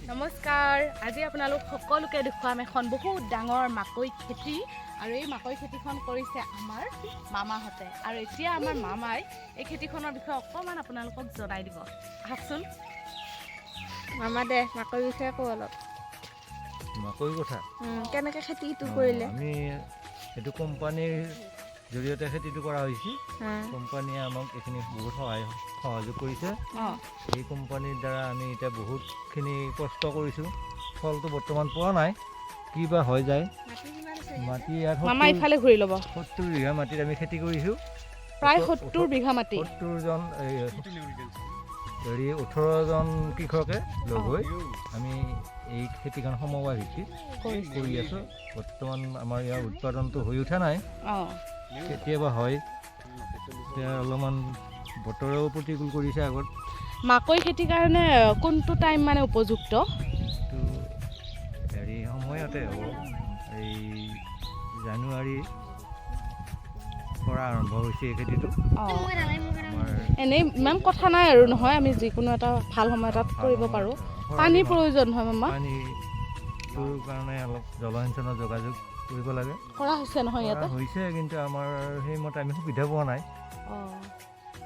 নমস্কাৰ আজি আপোনালোক সকলোকে দেখুৱাম এখন বহুত ডাঙৰ মাকৈ খেতি আৰু এই মাকৈ খেতিখন কৰিছে আমাৰ মামাহঁতে আৰু এতিয়া আমাৰ মামাই এই খেতিখনৰ বিষয়ে অকমান আপোনালোকক জনাই দিব আহকচোন মামা দে মাকৈ বিষয়ে কও অলপ মাকৈ কথা কেনেকৈ খেতিটো কৰিলে আমি এইটো কোম্পানীৰ জৰিয়তে খেতিটো কৰা হৈছে কোম্পানীয়ে আমাক এইখিনি বহুত সহযোগ কৰিছে এই কোম্পানীৰ দ্বাৰা আমি এতিয়া বহুতখিনি কষ্ট কৰিছোঁ ফলটো বৰ্তমান পোৱা নাই কি বা হৈ যায় মাটি ইয়াত মামা ইফালে ঘূৰি ল'ব 70 বিঘা মাটিত আমি খেতি কৰিছোঁ প্ৰায় 70 বিঘা মাটি 70জন 18জন কৃষকে লগ হৈ আমি এই খেতিখন সমবায় ভিত্তিত কৰি আছোঁ বৰ্তমান আমাৰ ইয়াৰ উৎপাদনটো হৈ উঠা নাই কেতিয়াবা হয় এতিয়া অলপমান বতৰেও প্ৰতিকূল কৰিছে আগত মাকৈ খেতিৰ কাৰণে কোনটো টাইম মানে উপযুক্ত সময়তে হ'ব এই জানুৱাৰী পৰা আৰম্ভ হৈছে এই খেতিটো এনেই ইমান কথা নাই আৰু নহয় আমি যিকোনো এটা ভাল সময় এটাত কৰিব পাৰোঁ পানীৰ প্ৰয়োজন হয় মামা পানীটোৰ কাৰণে অলপ জলসিঞ্চনৰ যোগাযোগ কৰিব লাগে কৰা হৈছে নহয় ইয়াতে হৈছে কিন্তু আমাৰ সেইমতে আমি সুবিধা পোৱা নাই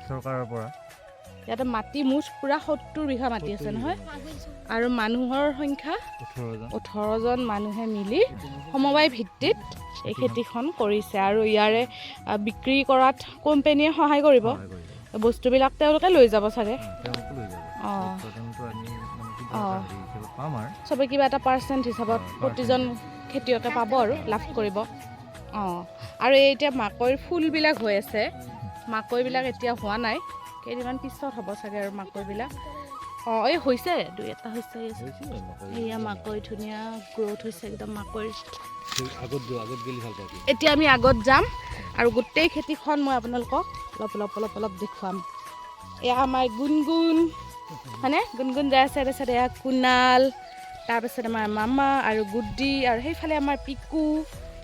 চৰকাৰৰ পৰা ইয়াতে মাটি মুঠ পুৰা 70 বিঘা মাটি আছে নহয় আৰু মানুহৰ সংখ্যা 18জন মানুহে মিলি সমবায় ভিত্তিত এই খেতিখন কৰিছে আৰু ইয়াৰে বিক্ৰী কৰাত কোম্পানীয়ে সহায় কৰিব বস্তুবিলাক তেওঁলোকে লৈ যাব চাগে চবে কিবা এটা পাৰ্চেণ্ট হিচাপত প্ৰতিজন খেতিয়কে পাব আৰু লাভ কৰিব আৰু এই এতিয়া মাকৈৰ ফুলবিলাক হৈ আছে মাকৈবিলাক এতিয়া হোৱা নাই কেইদিনমান পিছত হ'ব চাগে আৰু মাকৈবিলাক এই হৈছে দুই এটা হৈছে এয়া মাকৈ ধুনীয়া গ্ৰ'থ হৈছে একদম মাকৈৰ এতিয়া আমি আগত যাম আৰু গোটেই খেতিখন মই আপোনালোকক অলপ দেখুৱাম এয়া আমাৰ গুণগুণ হয়নে গুণগুণ যাই আছে তাৰপিছত এয়া কুণাল তাৰপিছত আমাৰ মামা আৰু গুড্ডি আৰু সেইফালে আমাৰ পিকু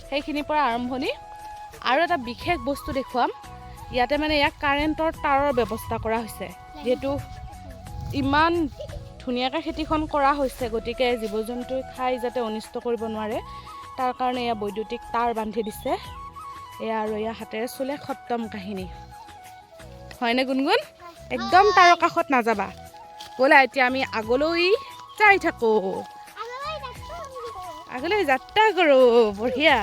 সেইখিনিৰ পৰা আৰম্ভণি আৰু এটা বিশেষ বস্তু দেখুৱাম ইয়াতে মানে ইয়াক কাৰেণ্টৰ তাৰৰ ব্যৱস্থা কৰা হৈছে যিহেতু ইমান ধুনীয়াকৈ খেতিখন কৰা হৈছে গতিকে জীৱ জন্তুৱে খাই যাতে অনিষ্ট কৰিব নোৱাৰে তাৰ কাৰণে এয়া বৈদ্যুতিক তাঁৰ বান্ধি দিছে এয়া আৰু এয়া হাতেৰে চুলে খতম কাহিনী হয়নে গুণগুণ একদম তাঁৰৰ কাষত নাযাবা ব'লা এতিয়া আমি আগলৈ যাই থাকোঁ আগলৈ যাত্ৰা কৰোঁ বঢ়িয়া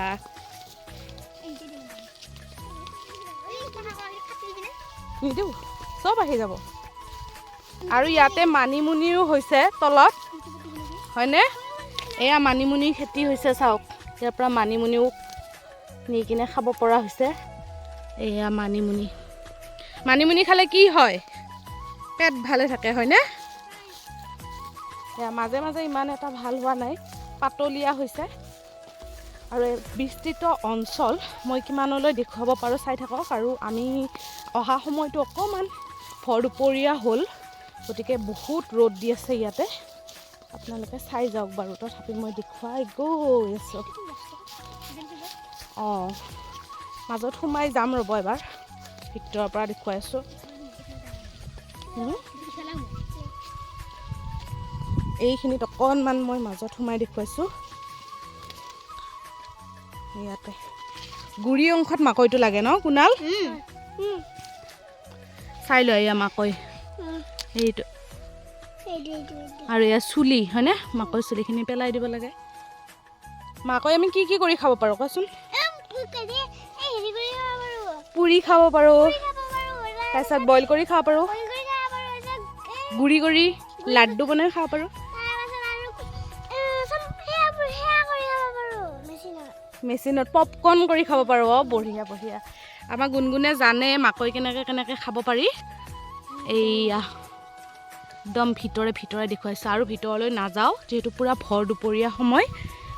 নিদিওঁ চব আহি যাব আৰু ইয়াতে মানিমুনিও হৈছে তলত হয়নে এয়া মানিমুনিৰ খেতি হৈছে চাওক ইয়াৰ পৰা মানিমুনিও নি কিনে খাব পৰা হৈছে এয়া মানিমুনি খালে কি হয় পেট ভালে থাকে হয়নে এয়া মাজে মাজে ইমান এটা ভাল হোৱা নাই পাতলীয়া হৈছে আৰু বিস্তৃত অঞ্চল মই কিমানলৈ দেখুৱাব পাৰোঁ চাই থাকক আৰু আমি অহা সময়টো অকণমান ভৰ দুপৰীয়া হ'ল গতিকে বহুত ৰ'দ দি আছে ইয়াতে আপোনালোকে চাই যাওক বাৰু তথাপি মই দেখুৱাই গৈ আছোঁ মাজত সোমাই যাম ৰ'ব এবাৰ ভিতৰৰ পৰা দেখুৱাই আছোঁ এইখিনিত অকণমান মই মাজত সোমাই দেখুৱাইছোঁ ইয়াতে গুৰি অংশত মাকৈটো লাগে ন কুণাল চাই লয় এয়া মাকৈ এইটো আৰু এয়া চুলি হয়নে মাকৈ চুলিখিনি পেলাই দিব লাগে মাকৈ আমি কি কৰি খাব পাৰোঁ কোৱাচোন পুৰি খাব পাৰোঁ তাৰপিছত বইল কৰি খাব পাৰোঁ গুড়ি কৰি লাড্ডু বনাই খাব পাৰোঁ মেচিনত পপকৰ্ণ কৰি খাব পাৰোঁ বঢ়িয়া বঢ়িয়া আমাৰ গুণগুণে জানে মাকৈ কেনেকৈ খাব পাৰি এইয়া একদম ভিতৰে দেখুৱাইছোঁ আৰু ভিতৰলৈ নাযাওঁ যিহেতু পূৰা ভৰ দুপৰীয়া সময়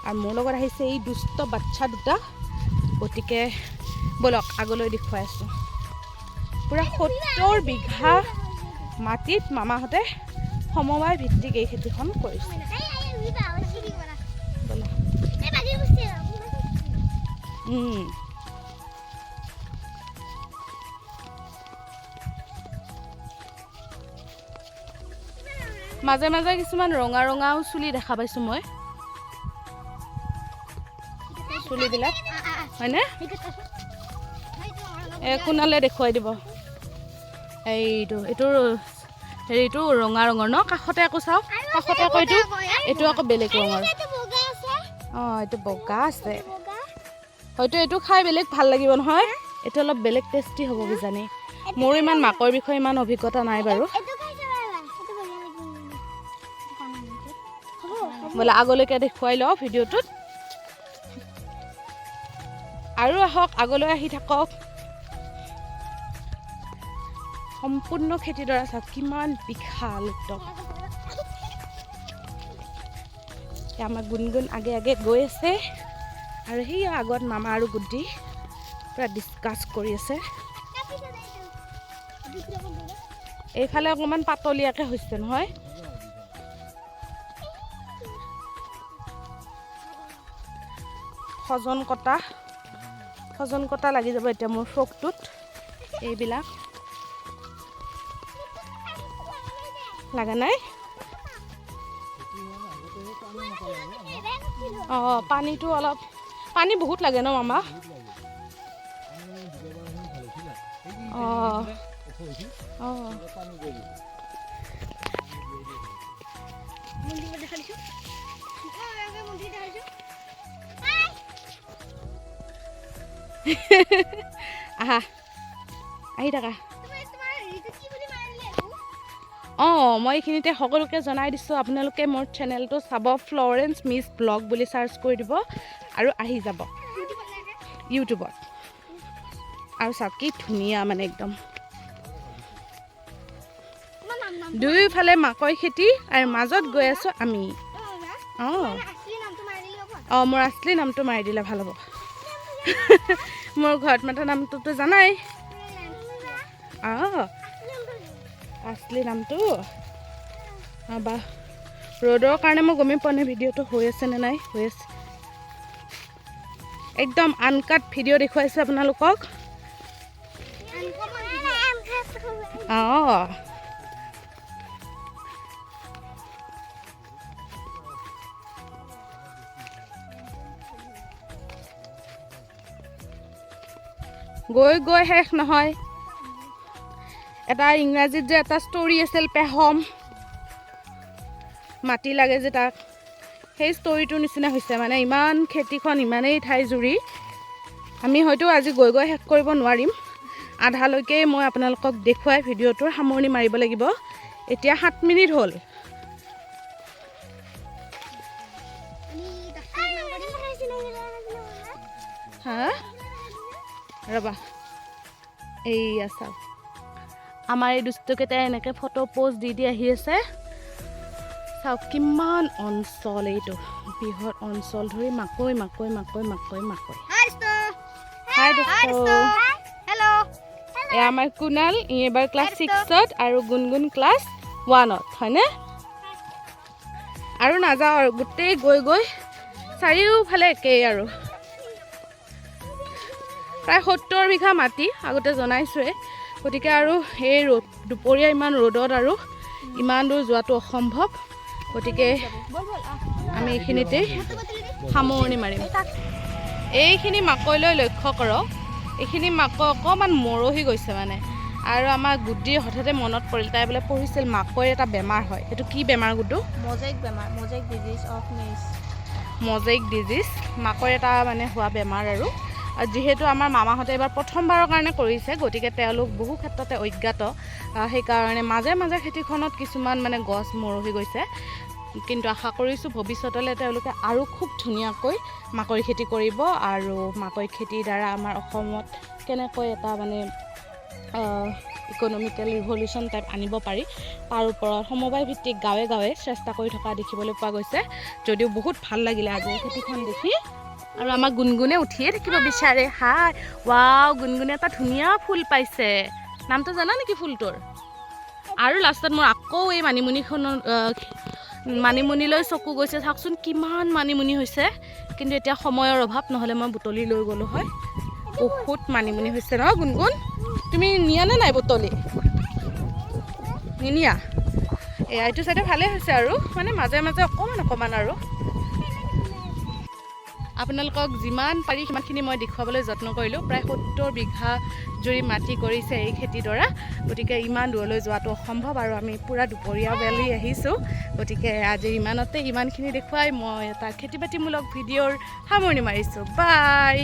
আৰু মোৰ লগত আহিছে এই দুষ্ট বাচ্ছা দুটা গতিকে ব'লক আগলৈ দেখুৱাই আছোঁ পূৰা 70 বিঘা মাটিত মামাহঁতে সমবায় ভিত্তিক এই খেতিখন কৰিছে মাজে মাজে কিছুমান ৰঙা ৰঙাও চুলি দেখা পাইছোঁ মই চুলিবিলাক হয়নে কোনালে দেখুৱাই দিব এইটো হেৰিটো ৰঙা ৰঙৰ ন কাষতে আকৌ চাওক কাষতে আকৌ এইটো আকৌ বেলেগ ৰঙৰ অঁ এইটো বগা আছে হয়তো এইটো খাই বেলেগ ভাল লাগিব নহয় এইটো অলপ বেলেগ টেষ্টি হ'ব কিজানি মোৰ ইমান মাকৰ বিষয়ে ইমান অভিজ্ঞতা নাই বাৰু বোলে আগলৈকে দেখুৱাই লওঁ ভিডিঅ'টোত আৰু আহক আগলৈ আহি থাকক সম্পূৰ্ণ খেতিডৰা চাওক কিমান বিশাল একদম আমাৰ গুণগুণ আগে আগে গৈ আছে আৰু সেই আগত মামা আৰু গুড্ডি পুৰা ডিছকাছ কৰি আছে এইফালে অকণমান পাতলীয়াকৈ হৈছে নহয় সজন কটা লাগি যাব এতিয়া মোৰ ফ্ৰকটোত এইবিলাক লাগা নাই অঁ পানীটো অলপ পানী বহুত লাগে ন মামা অঁ অঁ আহা আহি থাকা অঁ মই এইখিনিতে সকলোকে জনাই দিছোঁ আপোনালোকে মোৰ চেনেলটো চাব ফ্লৰেন্স মিছ ব্লগ বুলি চাৰ্চ কৰি দিব আৰু আহি যাব ইউটিউবত আৰু চাওক কি ধুনীয়া মানে একদম দুয়োফালে মাকৈ খেতি আৰু মাজত গৈ আছোঁ আমি অঁ মোৰ আছলি নামটো মাৰি দিলে ভাল হ'ব মোৰ ঘৰত মাতা নামটোতো জানাই অঁ আছলি নামটো বা ৰ'দৰ কাৰণে মই গমেই পোৱা নাই ভিডিঅ'টো হৈ আছে নে নাই হৈ আছে একদম আনকাট ভিডিঅ' দেখুৱাইছোঁ আপোনালোকক অঁ গৈ গৈ শেষ নহয় এটা ইংৰাজীত যে এটা ষ্টৰি আছিল পেহম মাটি লাগে যে তাক সেই ষ্টৰিটোৰ নিচিনা হৈছে মানে ইমান খেতিখন ইমানেই ঠাই জুৰি আমি হয়তো আজি গৈ গৈ শেষ কৰিব নোৱাৰিম আধালৈকে মই আপোনালোকক দেখুৱাই ভিডিঅ'টোৰ সামৰণি মাৰিব লাগিব এতিয়া 7 মিনিট হ'ল হা ৰবা এইয়া চাওক আমাৰ এই দুষ্টকেইটাই এনেকৈ ফটো পোষ্ট দি আহি আছে চাওক কিমান অঞ্চল এইটো বৃহৎ অঞ্চল ধৰি মাকৈ মাকৈ মাকৈ মাকৈ মাকৈ হাই দোস্ত এয়া আমাৰ কুনাল ই এবাৰ ক্লাছ 6ত আৰু গুণগুণ ক্লাছ 1ত হয়নে আৰু নাযাওঁ আৰু গোটেই গৈ গৈ চাৰিওফালে একেই আৰু প্ৰায় 70 বিঘা মাটি আগতে জনাইছোঁৱে গতিকে আৰু এই ৰ'দ দুপৰীয়া ইমান ৰ'দত আৰু ইমান দূৰ যোৱাটো অসম্ভৱ গতিকে আমি এইখিনিতেই সামৰণি মাৰিম এইখিনি মাকৈলৈ লক্ষ্য কৰক এইখিনি মাকৈ অকণমান মৰহি গৈছে মানে আৰু আমাৰ গুড্ডিৰ হঠাতে মনত পৰিল তাই বোলে পঢ়িছিল মাকৈৰ এটা বেমাৰ হয় সেইটো কি বেমাৰ গুড্ডু মজেইক ডিজিজ মাকৈৰ এটা মানে হোৱা বেমাৰ আৰু যিহেতু আমাৰ মামাহঁতে এবাৰ প্ৰথমবাৰৰ কাৰণে কৰিছে গতিকে তেওঁলোক বহু ক্ষেত্ৰতে অজ্ঞাত সেইকাৰণে মাজে মাজে খেতিখনত কিছুমান মানে গছ মৰহি গৈছে কিন্তু আশা কৰিছোঁ ভৱিষ্যতলৈ তেওঁলোকে আৰু খুব ধুনীয়াকৈ মাকৈ খেতি কৰিব আৰু মাকৈ খেতিৰ দ্বাৰা আমাৰ অসমত কেনেকৈ এটা মানে ইকনমিকেল ৰিভলিউশ্যন টাইপ আনিব পাৰি তাৰ ওপৰত সমবায় ভিত্তিক গাঁৱে গাঁৱে চেষ্টা কৰি থকা দেখিবলৈ পোৱা গৈছে যদিও বহুত ভাল লাগিলে আজি খেতিখন দেখি আৰু আমাৰ গুণগুণে উঠিয়ে থাকিব বিচাৰে হাই ৱাও গুণগুণে এটা ধুনীয়া ফুল পাইছে নামটো জানা নেকি ফুলটোৰ আৰু লাষ্টত মোৰ আকৌ এই মানিমুনিলৈ চকু গৈছে চাওকচোন কিমান মানিমুনি হৈছে কিন্তু এতিয়া সময়ৰ অভাৱ নহ'লে মই বুটলি লৈ গ'লোঁ হয় বহুত মানিমুনি হৈছে ন গুণগুণ তুমি নিয়া নে নাই বুটলি নিনিয়া এইটো চাইডে ভালেই হৈছে আৰু মানে মাজে মাজে অকণমান আৰু আপোনালোকক যিমান পাৰি সিমানখিনি মই দেখুৱাবলৈ যত্ন কৰিলোঁ। প্ৰায় 70 বিঘা জুৰি মাটি কৰিছে এই খেতিডৰা, গতিকে ইমান দূৰলৈ যোৱাটো অসম্ভৱ আৰু আমি পূৰা দুপৰীয়া বেলি আহিছোঁ। গতিকে আজি ইমানখিনি দেখুৱাই মই এটা খেতি বাতিমূলক ভিডিঅ'ৰ সামৰণি মাৰিছোঁ। বাই।